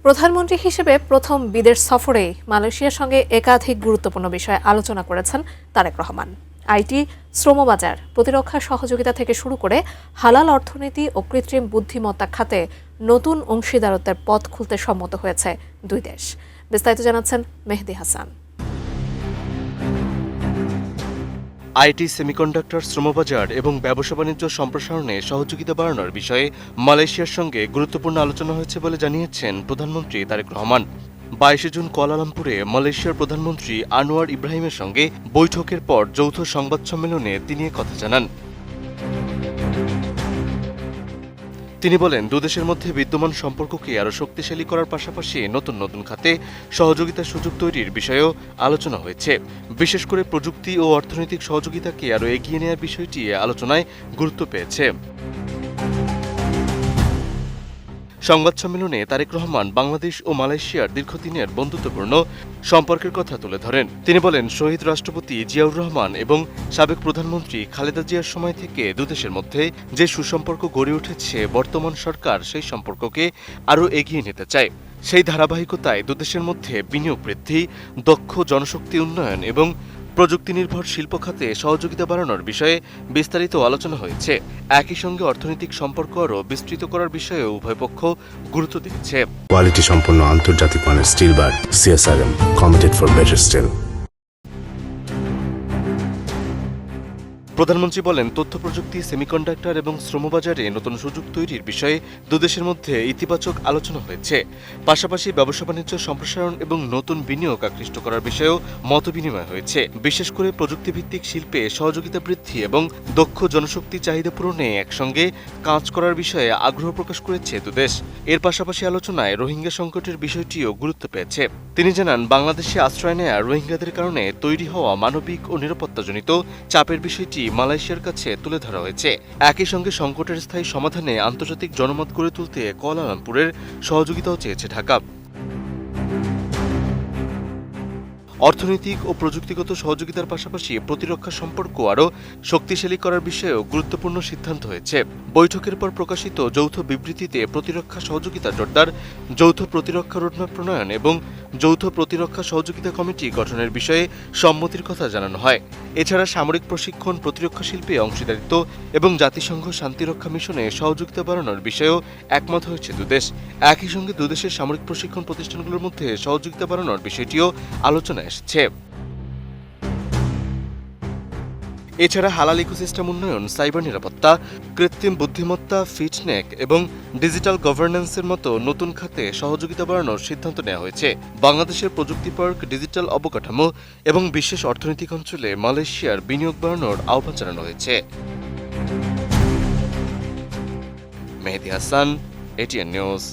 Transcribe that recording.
প্রধানমন্ত্রী হিসেবে প্রথম বিদেশ সফরেই মালয়েশিয়ার সঙ্গে একাধিক গুরুত্বপূর্ণ বিষয়ে আলোচনা করেছেন তারেক রহমান। আইটি, শ্রমবাজার, প্রতিরক্ষা সহযোগিতা থেকে শুরু করে হালাল অর্থনীতি ও কৃত্রিম বুদ্ধিমত্তা খাতে নতুন অংশীদারত্বের পথ খুলতে সম্মত হয়েছে দুই দেশ। বিস্তারিত জানাচ্ছেন মেহেদী হাসান। আইটি, সেমিকন্ডাক্টর, শ্রমবাজার এবং ব্যবসা বাণিজ্য সম্প্রসারণে সহযোগিতা বাড়ানোর বিষয়ে মালয়েশিয়ার সঙ্গে গুরুত্বপূর্ণ আলোচনা হয়েছে বলে জানিয়েছেন প্রধানমন্ত্রী তারেক রহমান। 22 জুন কুয়ালালামপুরে মালয়েশিয়ার প্রধানমন্ত্রী আনোয়ার ইব্রাহিমের সঙ্গে বৈঠকের পর যৌথ সংবাদ সম্মেলনে তিনি কথা জানান। তিনি বলেন, দুদেশের মধ্যে বিদ্যমান সম্পর্ককে আরও শক্তিশালী করার পাশাপাশি নতুন নতুন খাতে সহযোগিতার সুযোগ তৈরির বিষয়েও আলোচনা হয়েছে। বিশেষ করে প্রযুক্তি ও অর্থনৈতিক সহযোগিতাকে আরও এগিয়ে নেওয়ার বিষয়টি আলোচনায় গুরুত্ব পেয়েছে। সংবাদ সম্মেলনে তারেক রহমান বাংলাদেশ ও মালয়েশিয়ার দীর্ঘদিনের বন্ধুত্বপূর্ণ সম্পর্কের কথা তুলে ধরেন। তিনি বলেন, শহীদ রাষ্ট্রপতি জিয়াউর রহমান এবং সাবেক প্রধানমন্ত্রী খালেদা জিয়ার সময় থেকে দুদেশের মধ্যে যে সুসম্পর্ক গড়ে উঠেছে, বর্তমান সরকার সেই সম্পর্ককে আরও এগিয়ে নিতে চায়। সেই ধারাবাহিকতায় দুদেশের মধ্যে বিনিয়োগ বৃদ্ধি, দক্ষ জনশক্তি উন্নয়ন এবং প্রযুক্তি নির্ভর শিল্প খাতে সহযোগিতা বাড়ানোর বিষয়ে বিস্তারিত আলোচনা হয়েছে। একই সঙ্গে অর্থনৈতিক সম্পর্ক আরও বিস্তৃত করার বিষয়েও উভয় পক্ষ গুরুত্ব দিয়েছে। কোয়ালিটি সম্পন্ন আন্তর্জাতিক মানের still bar CSRM, committed for better still. প্রধানমন্ত্রী বলেন, তথ্য প্রযুক্তি, সেমিকন্ডাক্টর এবং শ্রমবাজারে নতুন সুযোগ তৈরির বিষয়ে দুদেশের মধ্যে ইতিবাচক আলোচনা হয়েছে। পাশাপাশি ব্যবসা বাণিজ্য সম্প্রসারণ এবং নতুন বিনিয়োগ আকৃষ্ট করার বিষয়েও মতবিনিময় হয়েছে। বিশেষ করে প্রযুক্তিভিত্তিক শিল্পে সহযোগিতা বৃদ্ধি এবং দক্ষ জনশক্তি চাহিদা পূরণে একসঙ্গে কাজ করার বিষয়ে আগ্রহ প্রকাশ করেছে দুদেশ। এর পাশাপাশি আলোচনায় রোহিঙ্গা সংকটের বিষয়টিও গুরুত্ব পেয়েছে। তিনি জানান, বাংলাদেশে আশ্রয় নেয়া রোহিঙ্গাদের কারণে তৈরি হওয়া মানবিক ও নিরাপত্তাজনিত চাপের বিষয়টি মালয়েশিয়ার কাছে তুলে ধরা হয়েছে। একই সঙ্গে সংকটের স্থায়ী সমাধানে আন্তর্জাতিক জনমত গড়ে তুলতে কুয়ালালামপুরের সহযোগিতাও চেয়েছে ঢাকা। অর্থনৈতিক ও প্রযুক্তিগত সহযোগিতার পাশাপাশি প্রতিরক্ষা সম্পর্ক আরও শক্তিশালী করার বিষয়েও গুরুত্বপূর্ণ সিদ্ধান্ত হয়েছে। বৈঠকের পর প্রকাশিত যৌথ বিবৃতিতে প্রতিরক্ষা সহযোগিতা জোরদার, যৌথ প্রতিরক্ষা রোডম্যাপ প্রণয়ন এবং যৌথ প্রতিরক্ষা সহযোগিতা কমিটি গঠনের বিষয়ে সম্মতির কথা জানানো হয়। এছাড়া সামরিক প্রশিক্ষণ, প্রতিরক্ষা শিল্পে অংশীদারিত্ব এবং জাতিসংঘ শান্তিরক্ষা মিশনে সহযোগিতা বাড়ানোর বিষয়েও একমত হয়েছে দুদেশ। একই সঙ্গে দুদেশের সামরিক প্রশিক্ষণ প্রতিষ্ঠানগুলোর মধ্যে সহযোগিতা বাড়ানোর বিষয়টিও আলোচনায় এসেছে। এছাড়া হালাল ইকোসিস্টেম উন্নয়ন, সাইবার নিরাপত্তা, কৃত্রিম বুদ্ধিমত্তা, ফিটনেক এবং ডিজিটাল গভর্নেন্সের মতো নতুন খাতে সহযোগিতা বাড়ানোর সিদ্ধান্ত নেওয়া হয়েছে। বাংলাদেশের প্রযুক্তি পার্ক, ডিজিটাল অবকাঠামো এবং বিশেষ অর্থনৈতিক অঞ্চলে মালয়েশিয়ার বিনিয়োগ বাড়ানোর আহ্বান জানানো হয়েছে। মেহেদী হাসান, ATN নিউজ।